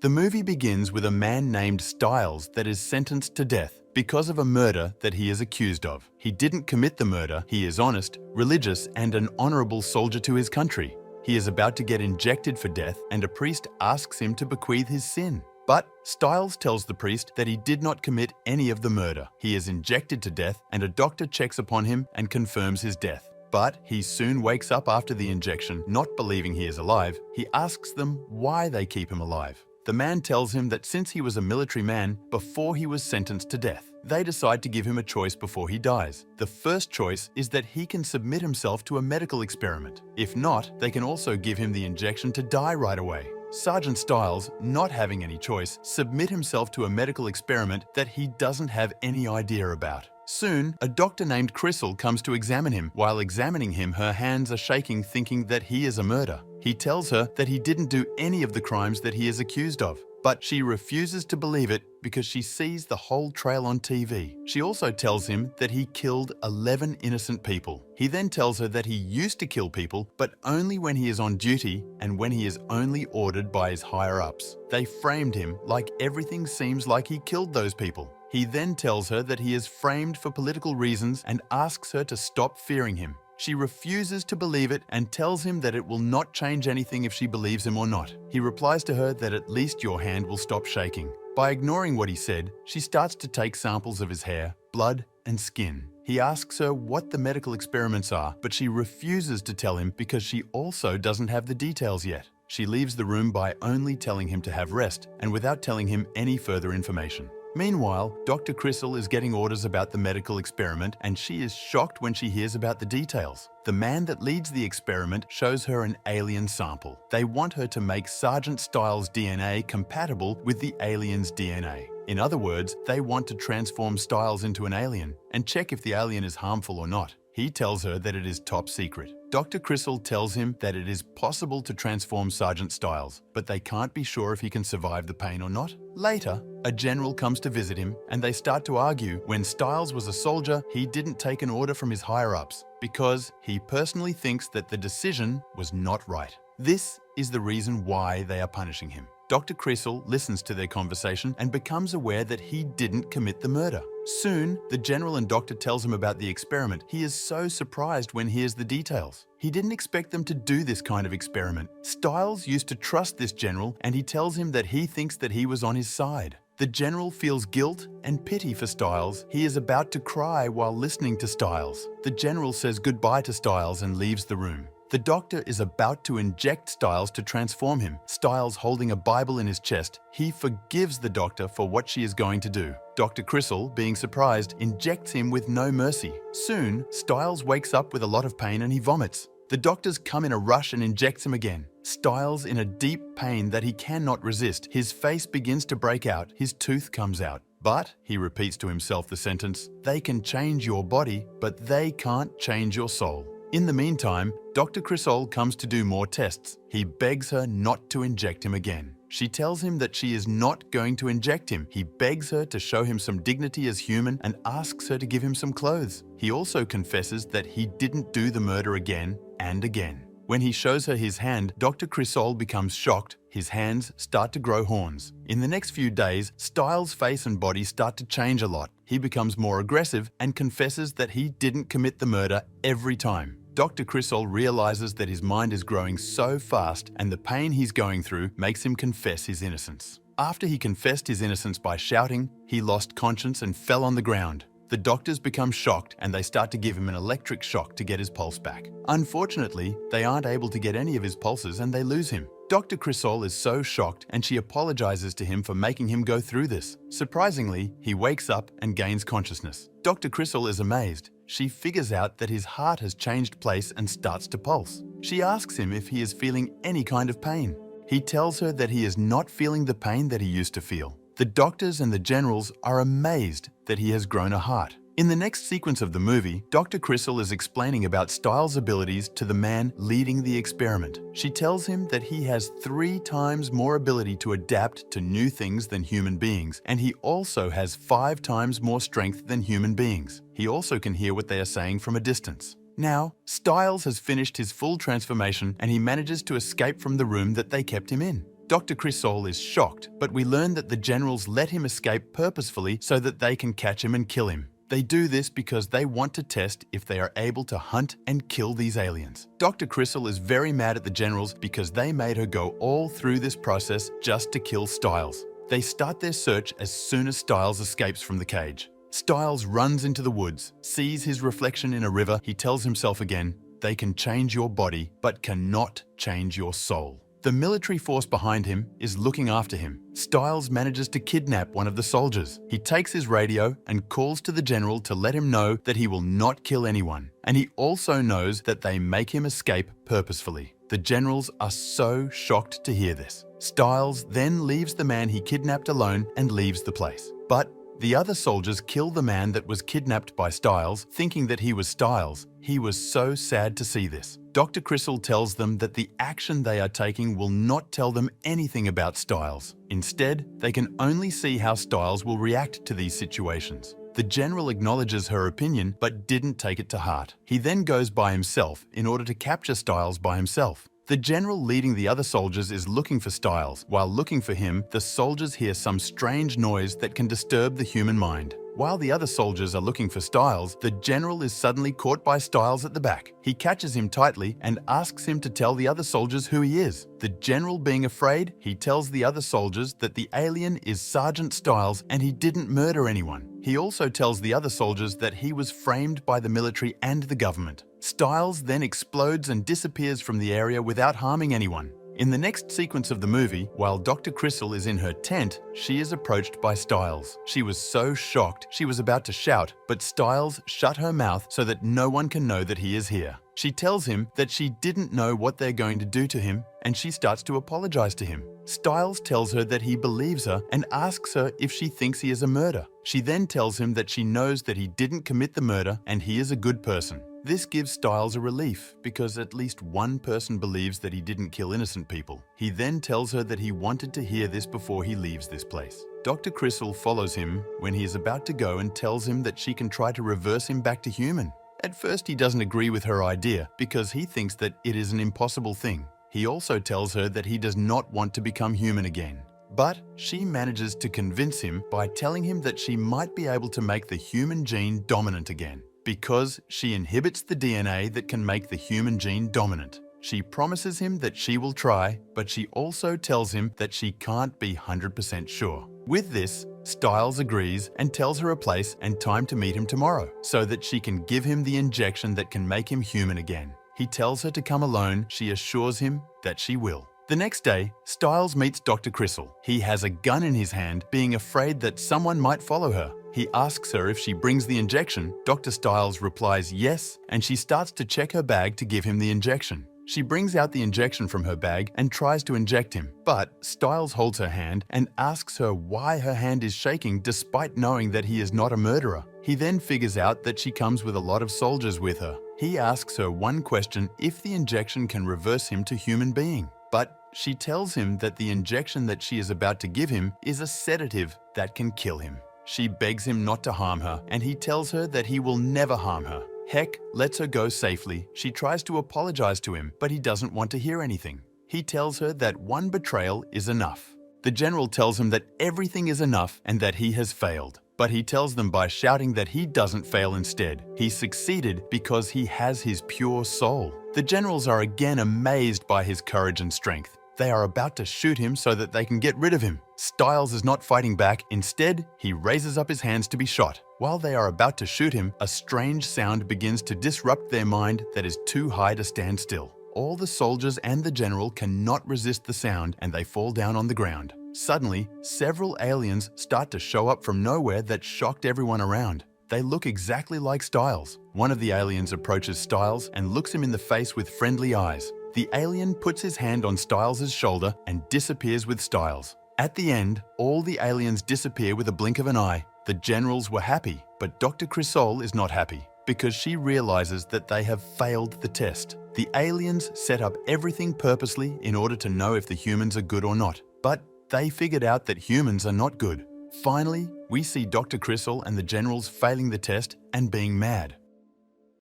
The movie begins with a man named Stiles that is sentenced to death because of a murder that he is accused of. He didn't commit the murder, he is honest, religious, and an honorable soldier to his country. He is about to get injected for death, and a priest asks him to bequeath his sin. But Stiles tells the priest that he did not commit any of the murder. He is injected to death, and a doctor checks upon him and confirms his death. But he soon wakes up after the injection, not believing he is alive. He asks them why they keep him alive. The man tells him that since he was a military man before he was sentenced to death, they decide to give him a choice before he dies. The first choice is that he can submit himself to a medical experiment. If not, they can also give him the injection to die right away. Sergeant Stiles, not having any choice, submit himself to a medical experiment that he doesn't have any idea about. Soon, a doctor named Crystal comes to examine him. While examining him, her hands are shaking, thinking that he is a murderer. He tells her that he didn't do any of the crimes that he is accused of. But she refuses to believe it because she sees the whole trail on TV. She also tells him that he killed 11 innocent people. He then tells her that he used to kill people, but only when he is on duty and when he is only ordered by his higher-ups. They framed him like everything seems like he killed those people. He then tells her that he is framed for political reasons and asks her to stop fearing him. She refuses to believe it and tells him that it will not change anything if she believes him or not. He replies to her that at least your hand will stop shaking. By ignoring what he said, she starts to take samples of his hair, blood, and skin. He asks her what the medical experiments are, but she refuses to tell him because she also doesn't have the details yet. She leaves the room by only telling him to have rest and without telling him any further information. Meanwhile, Dr. Crystal is getting orders about the medical experiment, and she is shocked when she hears about the details. The man that leads the experiment shows her an alien sample. They want her to make Sergeant Stiles' DNA compatible with the alien's DNA. In other words, they want to transform Stiles into an alien and check if the alien is harmful or not. He tells her that it is top secret. Dr. Crystal tells him that it is possible to transform Sergeant Stiles, but they can't be sure if he can survive the pain or not. Later, a general comes to visit him and they start to argue. When Stiles was a soldier, he didn't take an order from his higher-ups because he personally thinks that the decision was not right. This is the reason why they are punishing him. Dr. Crystal listens to their conversation and becomes aware that he didn't commit the murder. Soon, the general and doctor tells him about the experiment. He is so surprised when he hears the details. He didn't expect them to do this kind of experiment. Stiles used to trust this general, and he tells him that he thinks that he was on his side. The general feels guilt and pity for Stiles. He is about to cry while listening to Stiles. The general says goodbye to Stiles and leaves the room. The doctor is about to inject Stiles to transform him. Stiles holding a Bible in his chest, he forgives the doctor for what she is going to do. Dr. Crystal, being surprised, injects him with no mercy. Soon, Stiles wakes up with a lot of pain and he vomits. The doctors come in a rush and injects him again. Stiles in a deep pain that he cannot resist. His face begins to break out, his tooth comes out. But, he repeats to himself the sentence, they can change your body, but they can't change your soul. In the meantime, Dr. Crystal comes to do more tests. He begs her not to inject him again. She tells him that she is not going to inject him. He begs her to show him some dignity as human and asks her to give him some clothes. He also confesses that he didn't do the murder again and again. When he shows her his hand, Dr. Crystal becomes shocked. His hands start to grow horns. In the next few days, Stiles' face and body start to change a lot. He becomes more aggressive and confesses that he didn't commit the murder every time. Dr. Crystal realizes that his mind is growing so fast and the pain he's going through makes him confess his innocence. After he confessed his innocence by shouting, he lost conscience and fell on the ground. The doctors become shocked and they start to give him an electric shock to get his pulse back. Unfortunately, they aren't able to get any of his pulses and they lose him. Dr. Crystal is so shocked and she apologizes to him for making him go through this. Surprisingly, he wakes up and gains consciousness. Dr. Crystal is amazed. She figures out that his heart has changed place and starts to pulse. She asks him if he is feeling any kind of pain. He tells her that he is not feeling the pain that he used to feel. The doctors and the generals are amazed that he has grown a heart. In the next sequence of the movie, Dr. Crystal is explaining about Stiles' abilities to the man leading the experiment. She tells him that he has 3 times more ability to adapt to new things than human beings, and he also has 5 times more strength than human beings. He also can hear what they are saying from a distance. Now, Stiles has finished his full transformation and he manages to escape from the room that they kept him in. Dr. Crisol is shocked, but we learn that the generals let him escape purposefully so that they can catch him and kill him. They do this because they want to test if they are able to hunt and kill these aliens. Dr. Crisol is very mad at the generals because they made her go all through this process just to kill Stiles. They start their search as soon as Stiles escapes from the cage. Stiles runs into the woods, sees his reflection in a river. He tells himself again, "They can change your body, but cannot change your soul." The military force behind him is looking after him. Stiles manages to kidnap one of the soldiers. He takes his radio and calls to the general to let him know that he will not kill anyone. And he also knows that they make him escape purposefully. The generals are so shocked to hear this. Stiles then leaves the man he kidnapped alone and leaves the place. But the other soldiers kill the man that was kidnapped by Stiles, thinking that he was Stiles. He was so sad to see this. Dr. Crisol tells them that the action they are taking will not tell them anything about Stiles. Instead, they can only see how Stiles will react to these situations. The general acknowledges her opinion but didn't take it to heart. He then goes by himself in order to capture Stiles by himself. The general leading the other soldiers is looking for Stiles. While looking for him, the soldiers hear some strange noise that can disturb the human mind. While the other soldiers are looking for Stiles, the general is suddenly caught by Stiles at the back. He catches him tightly and asks him to tell the other soldiers who he is. The general being afraid, he tells the other soldiers that the alien is Sergeant Stiles and he didn't murder anyone. He also tells the other soldiers that he was framed by the military and the government. Stiles then explodes and disappears from the area without harming anyone. In the next sequence of the movie, while Dr. Crisol is in her tent, she is approached by Stiles. She was so shocked, she was about to shout, but Stiles shut her mouth so that no one can know that he is here. She tells him that she didn't know what they're going to do to him, and she starts to apologize to him. Stiles tells her that he believes her and asks her if she thinks he is a murderer. She then tells him that she knows that he didn't commit the murder and he is a good person. This gives Stiles a relief because at least one person believes that he didn't kill innocent people. He then tells her that he wanted to hear this before he leaves this place. Dr. Crisol follows him when he is about to go and tells him that she can try to reverse him back to human. At first, he doesn't agree with her idea because he thinks that it is an impossible thing. He also tells her that he does not want to become human again. But she manages to convince him by telling him that she might be able to make the human gene dominant again, because she inhibits the DNA that can make the human gene dominant. She promises him that she will try, but she also tells him that she can't be 100% sure. With this, Stiles agrees and tells her a place and time to meet him tomorrow, so that she can give him the injection that can make him human again. He tells her to come alone. She assures him that she will. The next day, Stiles meets Dr. Crisol. He has a gun in his hand, being afraid that someone might follow her. He asks her if she brings the injection. Dr. Stiles replies yes, and she starts to check her bag to give him the injection. She brings out the injection from her bag and tries to inject him, but Stiles holds her hand and asks her why her hand is shaking despite knowing that he is not a murderer. He then figures out that she comes with a lot of soldiers with her. He asks her one question: if the injection can reverse him to human being. But she tells him that the injection that she is about to give him is a sedative that can kill him. She begs him not to harm her, and he tells her that he will never harm her. Heck lets her go safely. She tries to apologize to him, but he doesn't want to hear anything. He tells her that one betrayal is enough. The general tells him that everything is enough and that he has failed. But he tells them by shouting that he doesn't fail instead. He succeeded because he has his pure soul. The generals are again amazed by his courage and strength. They are about to shoot him so that they can get rid of him. Stiles is not fighting back. Instead, he raises up his hands to be shot. While they are about to shoot him, a strange sound begins to disrupt their mind that is too high to stand still. All the soldiers and the general cannot resist the sound, and they fall down on the ground. Suddenly, several aliens start to show up from nowhere that shocked everyone around. They look exactly like Stiles. One of the aliens approaches Stiles and looks him in the face with friendly eyes. The alien puts his hand on Stiles' shoulder and disappears with Stiles. At the end, all the aliens disappear with a blink of an eye. The generals were happy, but Dr. Crisol is not happy because she realizes that they have failed the test. The aliens set up everything purposely in order to know if the humans are good or not, but they figured out that humans are not good. Finally, we see Dr. Crisol and the generals failing the test and being mad.